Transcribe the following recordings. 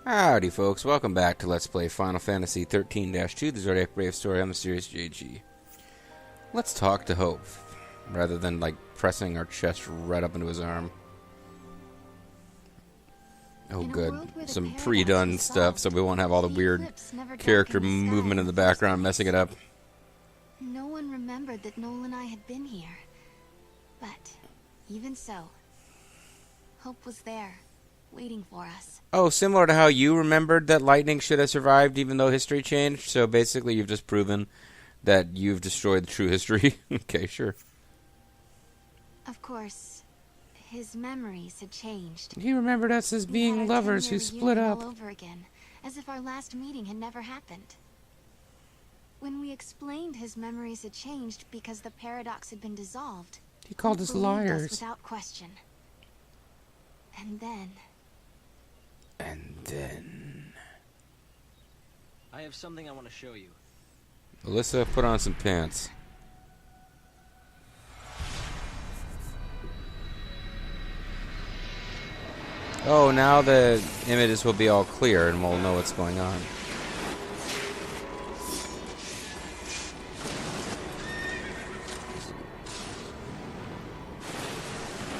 Howdy folks, welcome back to Let's Play Final Fantasy XIII-2, the Zodiac Brave story. I'm the Serious JG. Let's talk to Hope, rather than like pressing our chest right up into his arm. Oh good, some pre-done stuff so we won't have all the weird character movement in the background messing it up. No one remembered that Noel and I had been here. But, even so, Hope was there, waiting for us. Oh, similar to how you remembered that lightning should have survived even though history changed? So basically you've just proven that you've destroyed the true history? Okay, sure. Of course, his memories had changed. He remembered us as being lovers who split up. All over again, as if our last meeting had never happened. When we explained his memories had changed because the paradox had been dissolved, he called us liars. Us without question. And then... I have something I want to show you. Alyssa, put on some pants. Oh, now the images will be all clear and we'll know what's going on.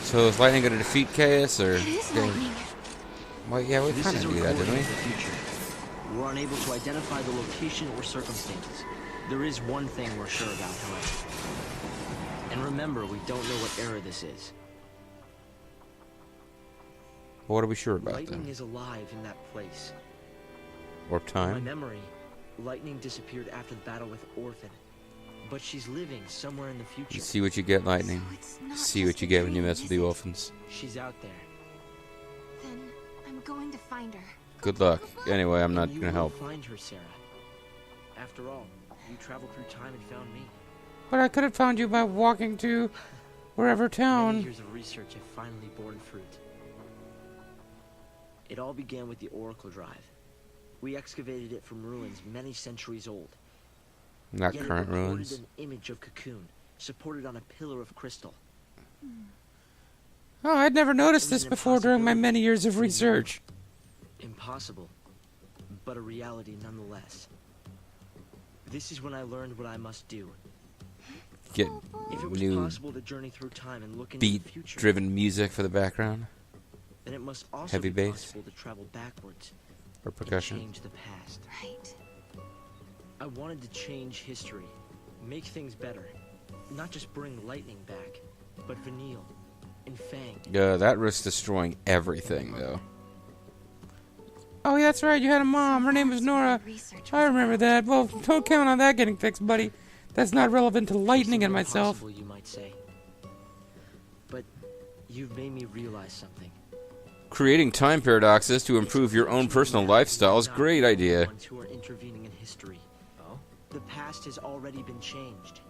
So is lightning going to defeat chaos, or... It is lightning. Well, yeah, we kind of knew that, didn't we? We're unable to identify the location or circumstances. There is one thing we're sure about, however. And remember, we don't know what era this is. What are we sure about, Lightning then? is alive in that place. Or time? In my memory, Lightning disappeared after the battle with Orphan. But she's living somewhere in the future. You see what you get, Lightning. So See what you get when you mess with the orphans. She's out there. Then I'm going to find her. Good luck. Anyway, I'm not going to help. You will find her, Serah. After all, you traveled through time and found me. But I could have found you by walking to wherever Many town. years of research have finally borne fruit. It all began with the Oracle Drive. We excavated it from ruins many centuries old. Not Yet current it recorded ruins. an image of Cocoon, supported on a pillar of crystal. Oh, I'd never noticed It was this an before during my impossibility. many years of research. Impossible, but a reality nonetheless. This is when I learned what I must do. Get If it was new possible to journey through time and look into the future, beat-driven music for the background. then it must also Heavy be bass. possible to travel backwards Or and percussion. change the past. Right. I wanted to change history, make things better, not just bring lightning back, but Vanille and Fang. That risks destroying everything, though. Oh, yeah, that's right. You had a mom. Her name was Nora. I remember that. Well, don't count on that getting fixed, buddy. That's not relevant to lightning and myself. Impossible, you might say. But you've made me realize something. Creating time paradoxes to improve your own personal lifestyle is a great idea. Ones who are intervening in history. Oh? The past has already been changed.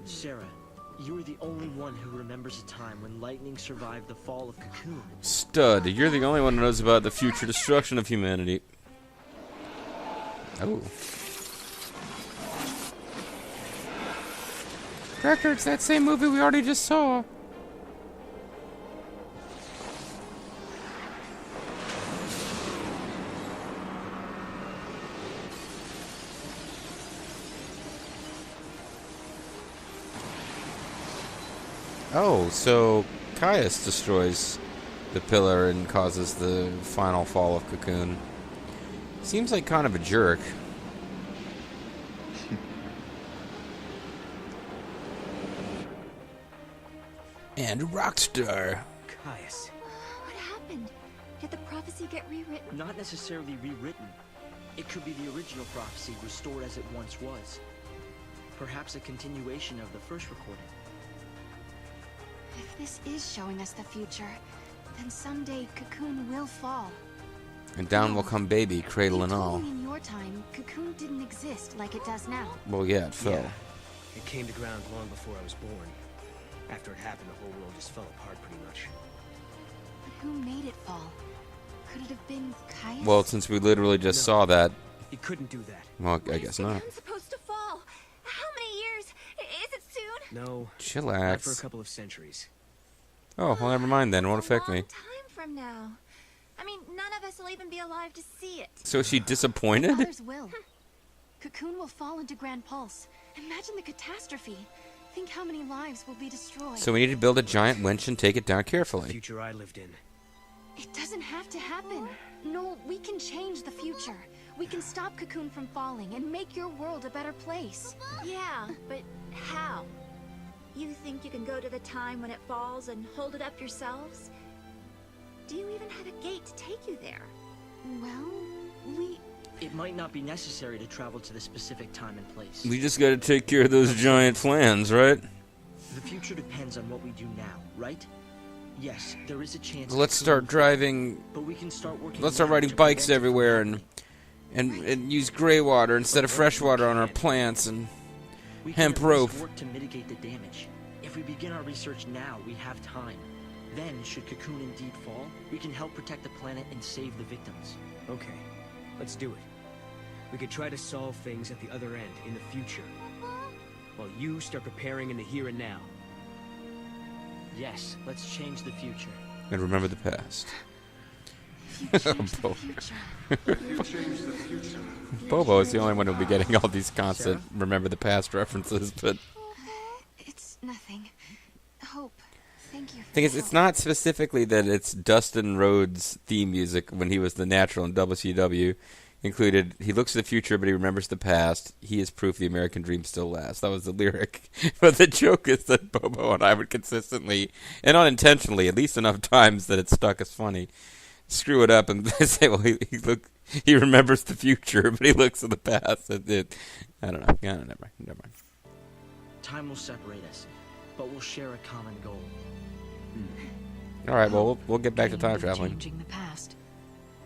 Serah, you are the only one who remembers a time when lightning survived the fall of Cocoon. Stud, you're the only one who knows about the future destruction of humanity. Oh. Director, it's that same movie we already just saw. Oh, so Caius destroys the pillar and causes the final fall of Cocoon. Seems like kind of a jerk. And Rockstar. Caius. What happened? Did the prophecy get rewritten? Not necessarily rewritten. It could be the original prophecy restored as it once was. Perhaps a continuation of the first recording. If this is showing us the future, then someday Cocoon will fall. And down will come baby, cradle You and told all. me in your time, Cocoon didn't exist like it does now. Well, yeah, it fell. Yeah, it came to ground long before I was born. After it happened, the whole world just fell apart pretty much. But who made it fall? Could it have been Caius? Well, since we literally just saw that, It couldn't do that. well, I guess not. Cocoon supposed to fall? How many years? Is it soon? No, not for a Chillax. couple of centuries. Oh, well, never mind then. It won't affect a long me. time from now. I mean, none of us will even be alive to see it. So is she disappointed? Others will. Cocoon will fall into Grand Pulse. Imagine the catastrophe. Think how many lives will be destroyed. So we need to build a giant winch and take it down The carefully. future I lived in. It doesn't have to happen. No, we can change the future. We can stop Cocoon from falling and make your world a better place. Yeah, but how? You think you can go to the time when it falls and hold it up yourselves? Do you even have a gate to take you there? Well, It might not be necessary to travel to the specific time and place. We just gotta take care of those giant plans, right? The future depends on what we do now, right? Yes, there is a chance. Let's start driving. But we can start working. Let's start now riding to bikes prevent it from everywhere happening. and use gray water instead of fresh water on our plants and We hemp can at least rope. work to mitigate the damage. If we begin our research now, we have time. Then, should Cocoon indeed fall, we can help protect the planet and save the victims. Okay, let's do it. We could try to solve things at the other end, in the future. While you start preparing in the here and now. Yes, let's change the future. And remember the past. you change the Bobo. future. Bobo is the only one who'll be getting all these constant remember the past references, but It's nothing. Hope. Thank you for thing is, the it's help. not specifically that it's Dustin Rhodes' theme music when he was the Natural in WCW. Included, he looks to the future, but he remembers the past. He is proof the American dream still lasts. That was the lyric. But the joke is that Bobo and I would consistently, and unintentionally, at least enough times that it stuck as funny, screw it up and say, well, he remembers the future, but he looks to the past. I don't know. Yeah, never mind. Time will separate us, but we'll share a common goal. All right, well, we'll get back to time Dreamed of traveling. Changing the past.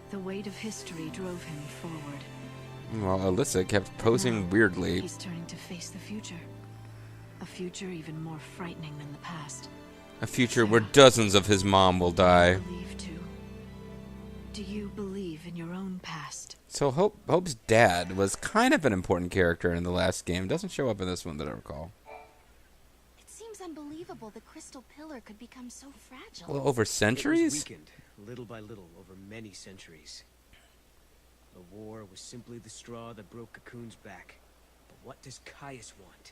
The weight of history drove him forward. Well, Alyssa kept posing Now, weirdly. He's turning to face the future. A future even more frightening than the past. A future where dozens of his mom will die. Believe too. Do you believe in your own past? So Hope's dad was kind of an important character in the last game. Doesn't show up in this one that I recall. It seems unbelievable the crystal pillar could become so fragile. Well, over It was centuries? weakened, little by little, over many centuries. The war was simply the straw that broke Cocoon's back. But what does Caius want?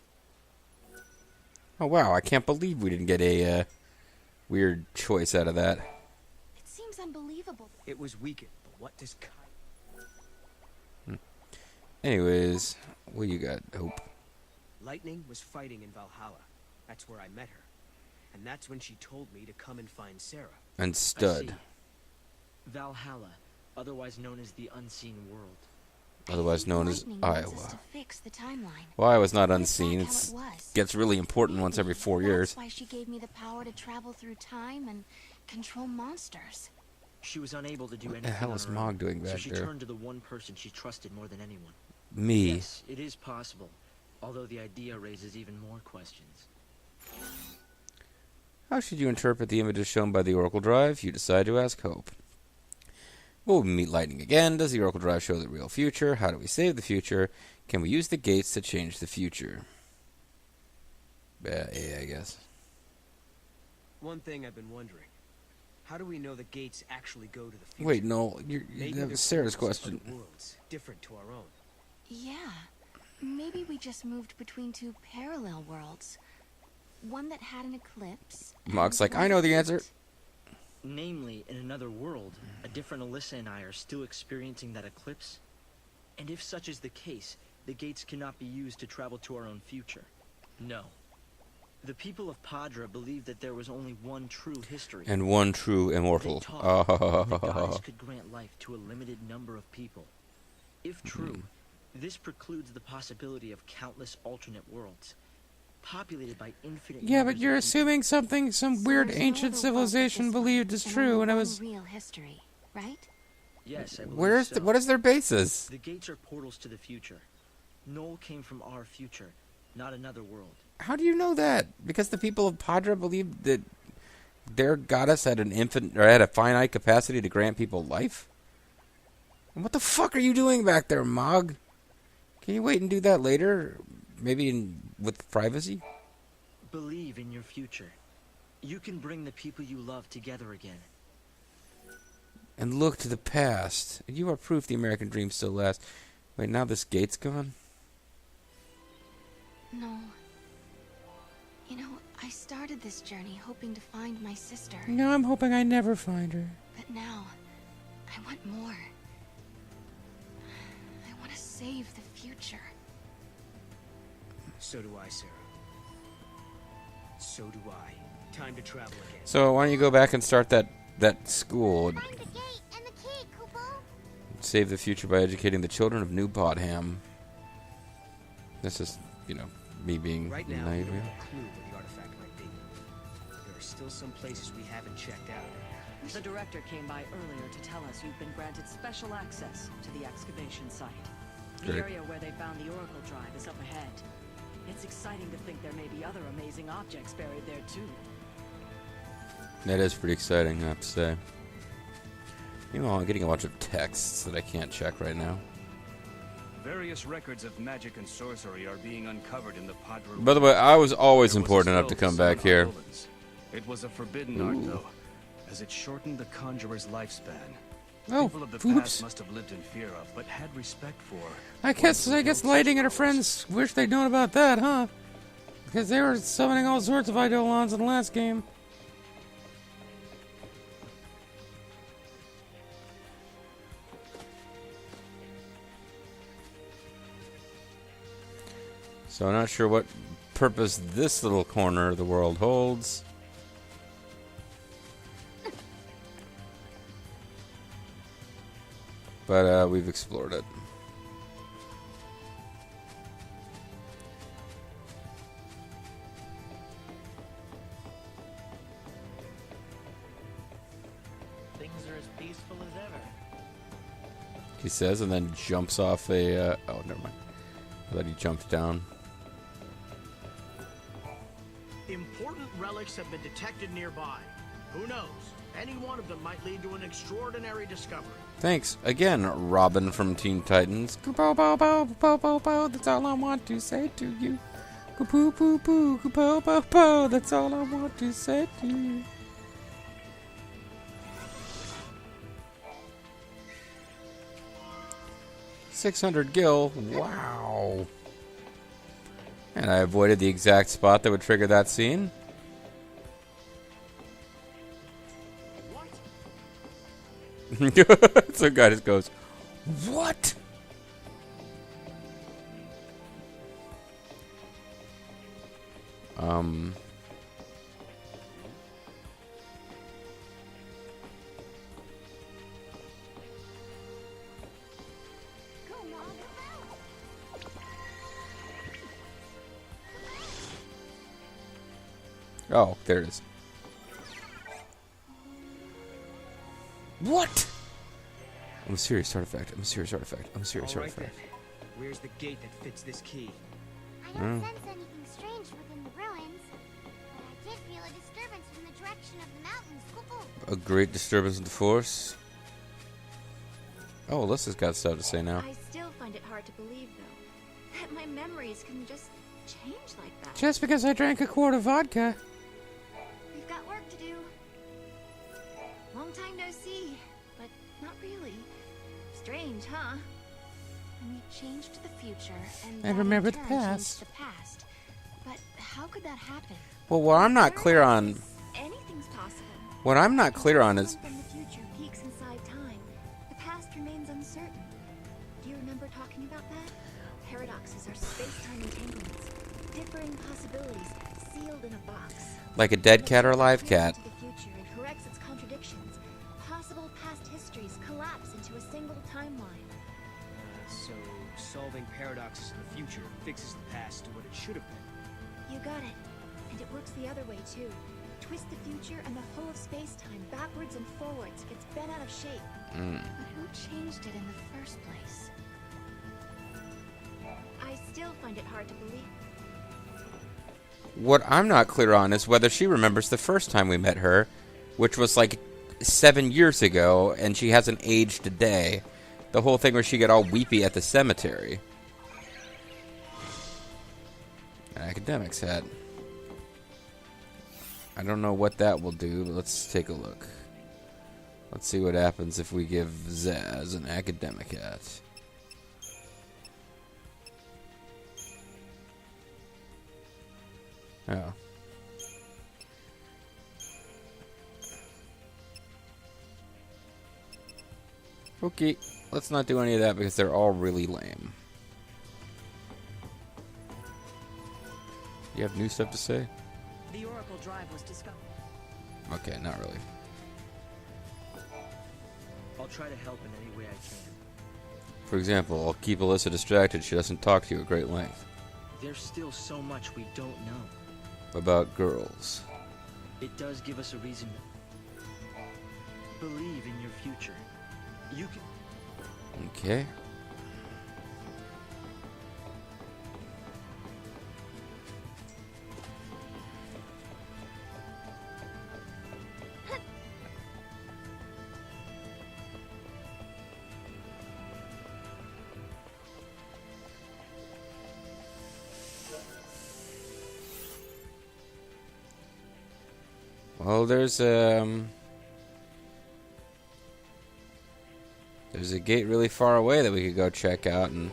Oh, wow. I can't believe we didn't get a weird choice out of that. It seems unbelievable. It was weakened, but what does Caius... Anyways, what you got, Hope? Lightning was fighting in Valhalla. That's where I met her. And that's when she told me to come and find Serah. And I Stud. see. Valhalla, otherwise known as the Unseen World. Otherwise known as Lightning wants us Iowa. to fix the timeline. Well, Iowa's not But it's unseen. not how It it was. gets really important once every 4 years. That's why she gave me the power to travel through time and control monsters. She was unable to do What anything the hell on is her Mog own, doing so back she there? turned to the one person she trusted more than anyone. Me. Yes, it is possible, although the idea raises even more questions. How should you interpret the images shown by the Oracle Drive? You decide to ask Hope. Will we meet Lightning again? Does the Oracle Drive show the real future? How do we save the future? Can we use the gates to change the future? Yeah, I guess. One thing I've been wondering. How do we know the gates actually go to the future? Wait, no, Maybe that they're was Sarah's portals to question. other worlds, different to our own. Yeah. Maybe we just moved between two parallel worlds. One that had an eclipse. Mog's and like, one I know that the answer. didn't. Namely, in another world, a different Alyssa and I are still experiencing that eclipse. And if such is the case, the gates cannot be used to travel to our own future. No. The people of Padra believed that there was only one true history. And one true immortal. They taught that the Oh. goddess could grant life to a limited number of people. If true, this precludes the possibility of countless alternate worlds, populated by infinite Yeah, numbers but of you're people. assuming some So weird there's no ancient other world but civilization this one, believed is and true, only and I one was... real history, right? Yes, I believe Where's so. what is their basis? The gates are portals to the future. Noel came from our future, not another world. How do you know that? Because the people of Padra believed that their goddess had had a finite capacity to grant people life? And what the fuck are you doing back there, Mog? Can you wait and do that later? Maybe with privacy? Believe in your future. You can bring the people you love together again. and look to the past. You are proof the American dream still lasts. Wait, now this gate's gone? No. You know, I started this journey hoping to find my sister. No, I'm hoping I never find her. But now, I want more. I want to save the future. So do I, Serah. So do I. Time to travel again. So why don't you go back and start that school? Find the gate and the key, Kupo. Save the future by educating the children of New Bodham. This is, me being Right now, we naive. don't have a clue where the artifact might be. There are still some places we haven't checked out. The director came by earlier to tell us you've been granted special access to the excavation site. The Great. area where they found the Oracle Drive is up ahead. It's exciting to think there may be other amazing objects buried there too. That is pretty exciting, I have to say. Meanwhile, I'm getting a bunch of texts that I can't check right now. Various records of magic and sorcery are being uncovered in the Padre. By the way, I was always There was important a enough to spell come back summon here. omens. It was a forbidden art, though, as it shortened the conjurer's lifespan. Oh, People of the oops. past must have lived in fear of, but had respect for. I guess ones who held Lighting such and her powers. friends wish they'd known about that, huh? Because they were summoning all sorts of Eidolons in the last game. So I'm not sure what purpose this little corner of the world holds. But we've explored it. Things are as peaceful as ever. He says, and then jumps off a... oh, never mind. I thought he jumped down. Important relics have been detected nearby. Who knows? Any one of them might lead to an extraordinary discovery. Thanks again, Robin from Teen Titans. Bo bo bo bo bo bo. That's all I want to say to you. Poo poo poo. Bo bo bo. That's all I want to say to you. $600 gil. Wow. And I avoided the exact spot that would trigger that scene. So guy just goes, what? Oh, there it is. What? I'm a serious artifact. I'm a serious artifact. I'm a serious All right then. artifact. Where's the gate that fits this key? I don't sense anything strange within the ruins, but I did feel a disturbance from the direction of the mountains. Kupo. A great disturbance of the force. Oh, Alyssa's got stuff to say now. I still find it hard to believe, though, that my memories can just change like that. Just because I drank a quart of vodka. We've got work to do. Long time no see, but not really. Strange, huh? And we changed the future, and I that in remember the turn past. changed the past. But how could that happen? Well, what I'm not clear on, Anything's possible. what I'm not clear on is, When the future peaks inside time, the past remains uncertain. Do you remember talking about that? Paradoxes are space-time entanglements, differing possibilities sealed in a box. like a dead cat or a live cat. To the future and corrects its contradictions. Possible past histories collapse into a single timeline. So, solving paradoxes in the future fixes the past to what it should have been. You got it. And it works the other way, too. Twist the future and the whole of space-time backwards and forwards gets bent out of shape. But who changed it in the first place? I still find it hard to believe. What I'm not clear on is whether she remembers the first time we met her, which was like 7 years ago, and she hasn't aged a day. The whole thing where she got all weepy at the cemetery. An academic's hat. I don't know what that will do, but let's take a look. Let's see what happens if we give Zaz an academic hat. Oh. Okay, let's not do any of that because they're all really lame. You have new stuff to say? The Oracle Drive was discovered. Okay, not really. I'll try to help in any way I can. For example, I'll keep Alyssa distracted. She doesn't talk to you at great length. There's still so much we don't know. About girls. It does give us a reason to believe in your future. You can... Okay. Well, there's a gate really far away that we could go check out, and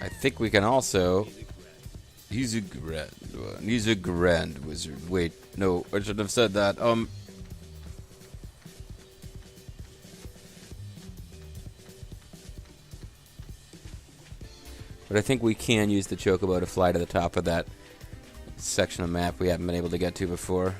I think we can also... He's a grand one. He's a grand wizard. Wait, no, I shouldn't have said that. But I think we can use the chocobo to fly to the top of that section of map we haven't been able to get to before.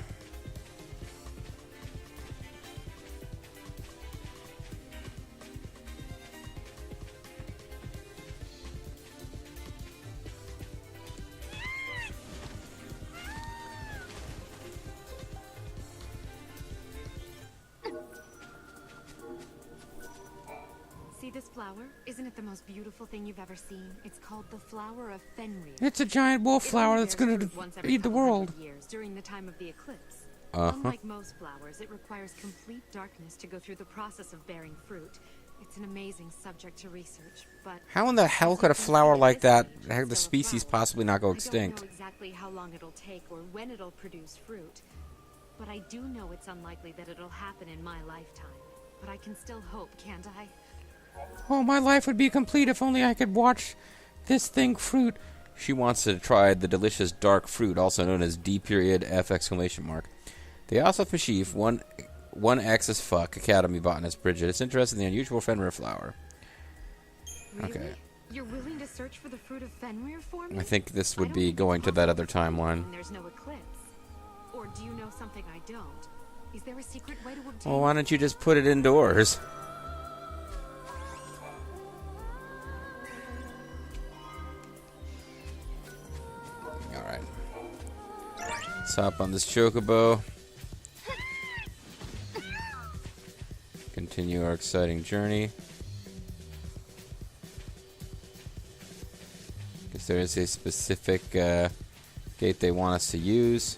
See this flower? Isn't it the most beautiful thing you've ever seen? It's called the flower of Fenrir. It's a giant wolf flower that's going to eat the world. Years during the time of the eclipse. Uh-huh. Unlike most flowers, it requires complete darkness to go through the process of bearing fruit. It's an amazing subject to research, but How in the hell could a flower like that, how could the species possibly not go I don't extinct? know exactly how long it'll take or when it'll produce fruit, but I do know it's unlikely that it'll happen in my lifetime. But I can still hope, can't I? Oh, my life would be complete if only I could watch this thing fruit. She wants to try the delicious dark fruit, also known as D.F exclamation mark. They also Fashif, one X as fuck, Academy botanist Bridget. It's interested in the unusual Fenrir flower. Really? Okay. You're willing to search for the fruit of Fenrir for me? I think this would be going to that other timeline. There's no eclipse. Or do you know something I don't? Is there a secret way to obtain? Well, why don't you just put it indoors? Alright. Let's hop on this chocobo. Continue our exciting journey. Because there is a specific gate they want us to use.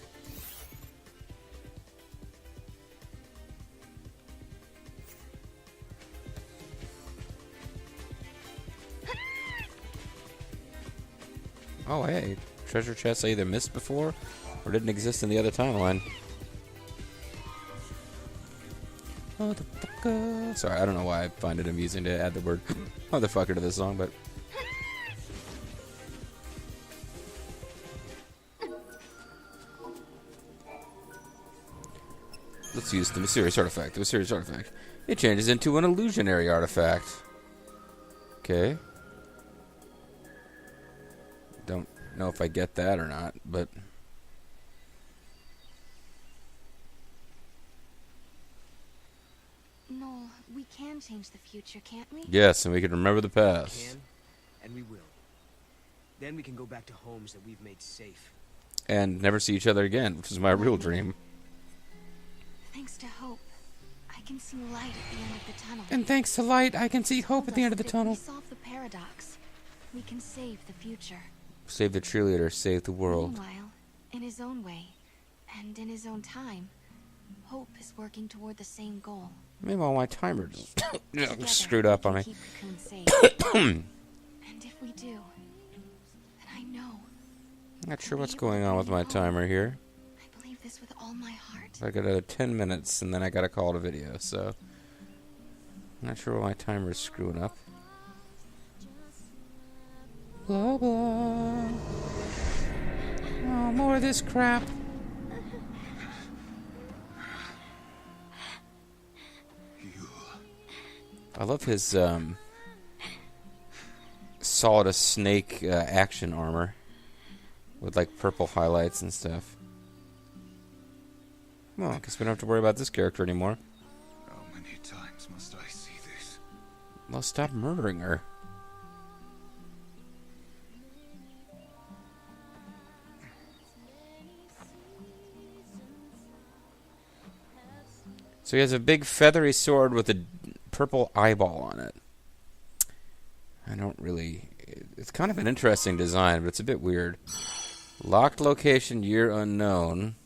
Oh, hey. Treasure chests I either missed before or didn't exist in the other timeline. Motherfucker. Sorry, I don't know why I find it amusing to add the word motherfucker to this song, but... Let's use the mysterious artifact. The mysterious artifact. It changes into an illusionary artifact. Okay. Don't know if I get that or not, but... No, we can change the future, can't we? Yes, and we can remember the We past. can, and we will. Then we can go back to homes that we've made safe. And never see each other again, which is my real dream. Thanks to hope, I can see light at the end of the tunnel. And thanks to light, I can see hope at the end of the If tunnel. we solve the paradox, we can save the future. Save the cheerleader, save the world. Meanwhile, in his own way, and in his own time, Hope is working toward the same goal. Meanwhile, my timer just Together, screwed up on we me. can keep Cocoon safe. And if we do, then I know. Not sure what's going on with my timer here. I believe this with all my heart. I got another 10 minutes, and then I gotta call it a video, so... I'm not sure why my timer's screwing up. Blah, blah. Oh, more of this crap. I love his, Solid Snake action armor. With, like, purple highlights and stuff. Well, I guess we don't have to worry about this character anymore. How many times must I see this? Well, stop murdering her. So he has a big feathery sword with a purple eyeball on it. I don't really... It's kind of an interesting design, but it's a bit weird. Locked location, year unknown.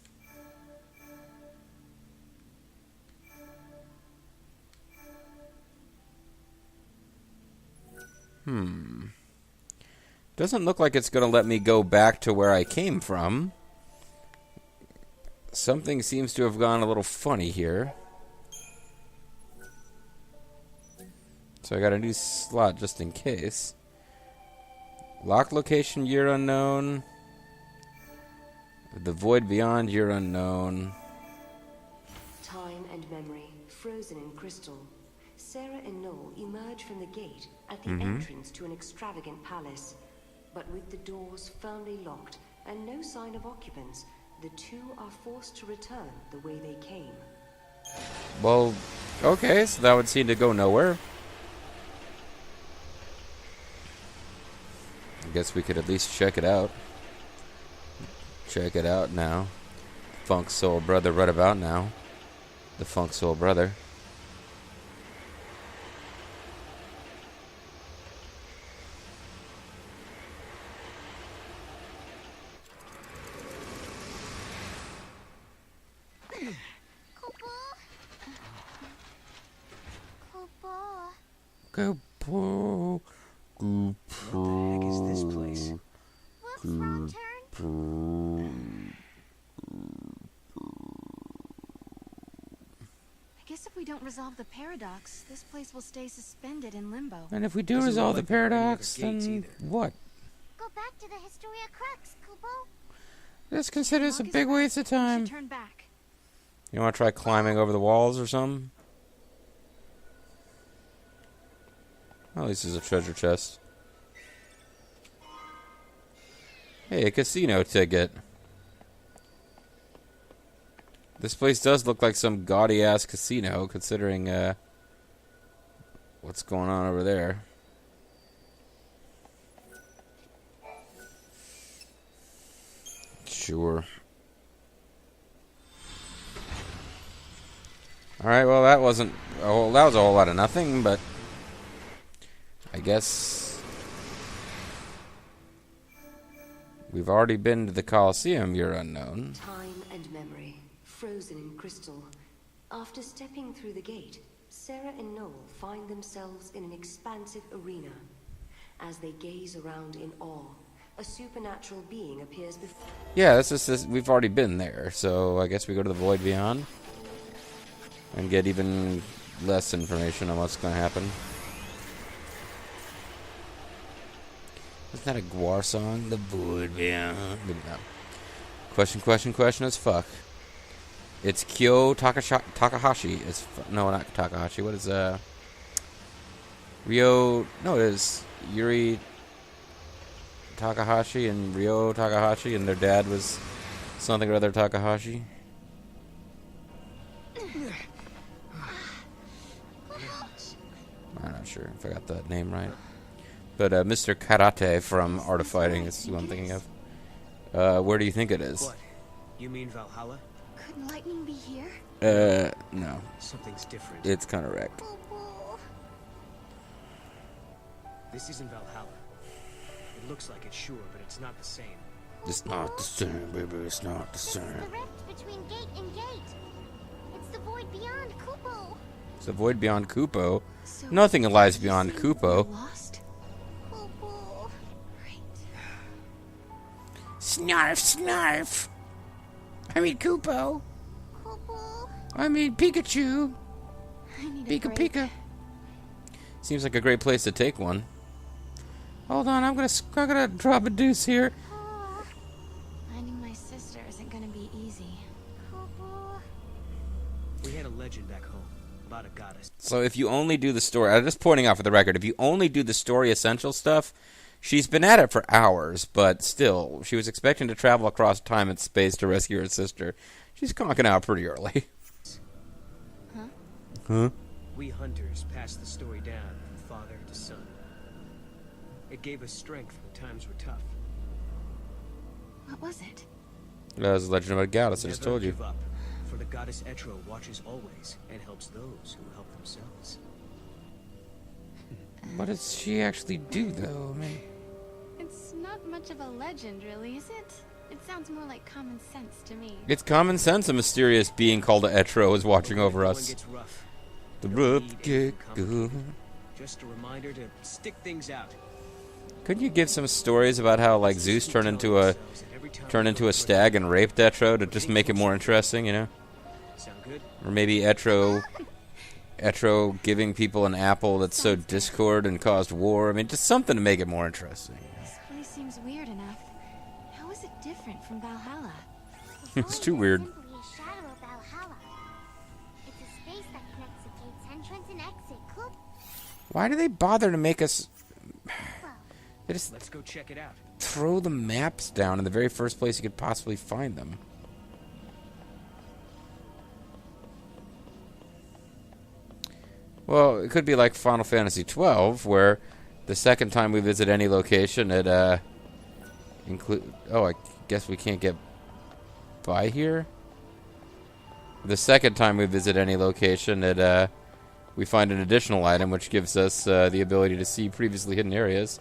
Doesn't look like it's going to let me go back to where I came from. Something seems to have gone a little funny here. So I got a new slot just in case. Lock location, year unknown. The void beyond, year unknown. Time and memory, frozen in crystal. Serah and Noel emerge from the gate at the entrance to an extravagant palace. But with the doors firmly locked and no sign of occupants, the two are forced to return the way they came. Well, okay, so that would seem to go nowhere. I guess we could at least check it out. Check it out now. Funk Soul Brother right about now. The Funk Soul Brother. Go poo. Go poo. What the heck is this place? Whoops, wrong turn. I guess if we don't resolve the paradox, this place will stay suspended in limbo. And if we do Doesn't resolve the look like there are any other paradox, gates then either. what? Go back to the Historia Crux, Kupo. Let's consider this a Lock is big back. waste of We time. should turn back. You want to try climbing over the walls or something? At least there's a treasure chest. Hey, a casino ticket. This place does look like some gaudy-ass casino, considering what's going on over there. Sure. Alright, well that wasn't... Oh, that was a whole lot of nothing, but... I guess... We've already been to the Colosseum, you're unknown. Time and memory, frozen in crystal. After stepping through the gate, Serah and Noel find themselves in an expansive arena. As they gaze around in awe, a supernatural being appears before... Yeah, that's just this, we've already been there, so I guess we go to the Void Beyond. And get even less information on what's going to happen. Isn't that a Gwar song? The Void Beyond. Maybe not. Question as fuck. It's Kyo Takahashi. It's no, not Takahashi. What is Ryo? No, it is Yuri Takahashi and Ryo Takahashi, and their dad was something or other Takahashi. I'm not sure if I got that name right. But Mr. Karate from Art of Fighting is who I'm thinking of. Where do you think it is? What? You mean Valhalla? Could lightning be here? No. Something's different. It's kind of wrecked. This isn't Valhalla. It looks like it, sure, but it's not the same. It's not the same, baby. It's not the same. The rift between gate and gate. It's the void beyond Kupo. It's the void beyond Kupo. So Nothing lies beyond we're Kupo. lost? Kupo. Right. Snarf, snarf. I mean Kupo. Kupo. I mean, Pikachu. I need a Pika break. Pika. Seems like a great place to take one. Hold on, I'm gonna drop a deuce here. Finding my sister isn't gonna be easy. We had a legend back home about a goddess. So if you only do the story, I'm just pointing out for the record, if you only do the story essential stuff, she's been at it for hours, but still, she was expecting to travel across time and space to rescue her sister. She's conking out pretty early. Huh? We hunters passed the story down from father to son. It gave us strength when times were tough. What was it? That was a legend about a goddess, I just told you. Never give up, for the goddess Etro watches always and helps those who help themselves. What does she actually do, though? I mean, It's not much of a legend, really, is it? It sounds more like common sense to me. it's common sense a mysterious being called Etro is watching over us. Gets rough. The We don't rough need get anything comfortable. good. Just a reminder to stick things out. Couldn't you give some stories about how, like, Zeus turned into a stag and raped Etro to just make it more interesting, you know? Sound good? Or maybe Etro giving people an apple that sowed discord and caused war. I mean, just something to make it more interesting. This place seems weird enough. How is it different from Valhalla? It's too weird. Simply a shadow of Valhalla. It's a space that connects the gate's entrance and exit. Cool. Why do they bother to make us... They just Let's go check it out. throw the maps down in the very first place you could possibly find them. Well, it could be like Final Fantasy XII, where the second time we visit any location, it include. Oh, I guess we can't get by here. The second time we visit any location, it we find an additional item, which gives us the ability to see previously hidden areas.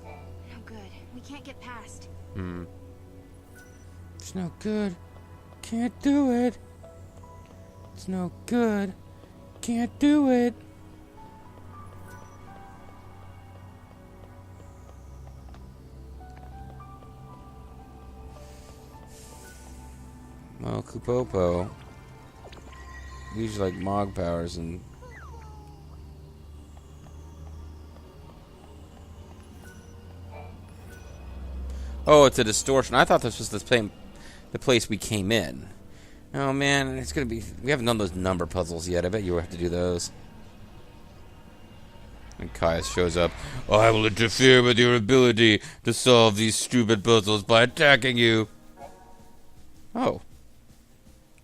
No good. We can't get past. It's no good. Can't do it. It's no good. Can't do it. Well, Kupopo. Usually like Mog powers and... Oh, it's a distortion. I thought this was the place we came in. Oh man, it's gonna be. We haven't done those number puzzles yet. I bet you will have to do those. And Caius shows up. I will interfere with your ability to solve these stupid puzzles by attacking you. Oh.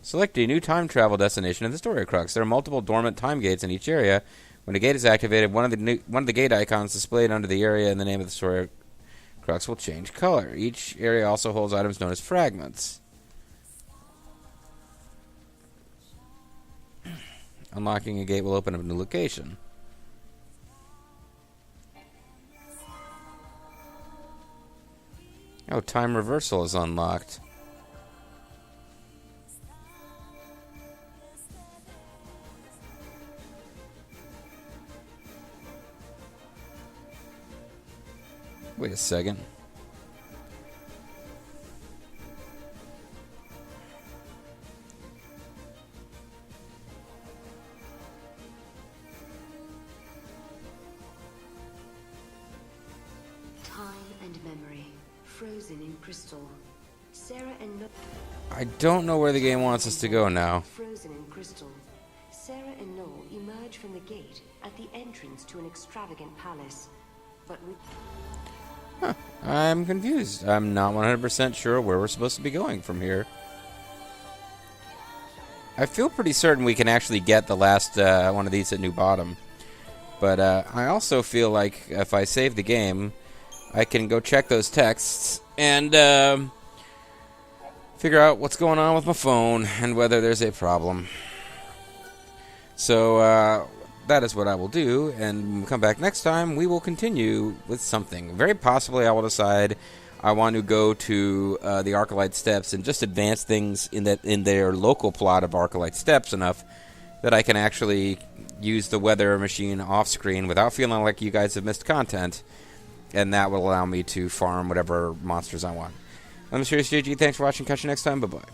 Select a new time travel destination in the story crux. There are multiple dormant time gates in each area. When a gate is activated, one of the gate icons displayed under the area and the name of the story crux will change color. Each area also holds items known as fragments. Unlocking a gate will open up a new location. Oh, time reversal is unlocked. Wait a second. Time and memory, frozen in crystal. Serah and Noel. I don't know where the game wants us to go now. Frozen in crystal. Serah and Noel emerge from the gate at the entrance to an extravagant palace, but with. I'm confused. I'm not 100% sure where we're supposed to be going from here. I feel pretty certain we can actually get the last one of these at New Bottom. But I also feel like if I save the game, I can go check those texts and figure out what's going on with my phone and whether there's a problem. So that is what I will do, and when we come back next time, we will continue with something. Very possibly I will decide I want to go to the Arcalite Steps and just advance things in their local plot of Arcalite Steps enough that I can actually use the weather machine off-screen without feeling like you guys have missed content, and that will allow me to farm whatever monsters I want. I'm Serious JG. Thanks for watching. Catch you next time. Bye-bye.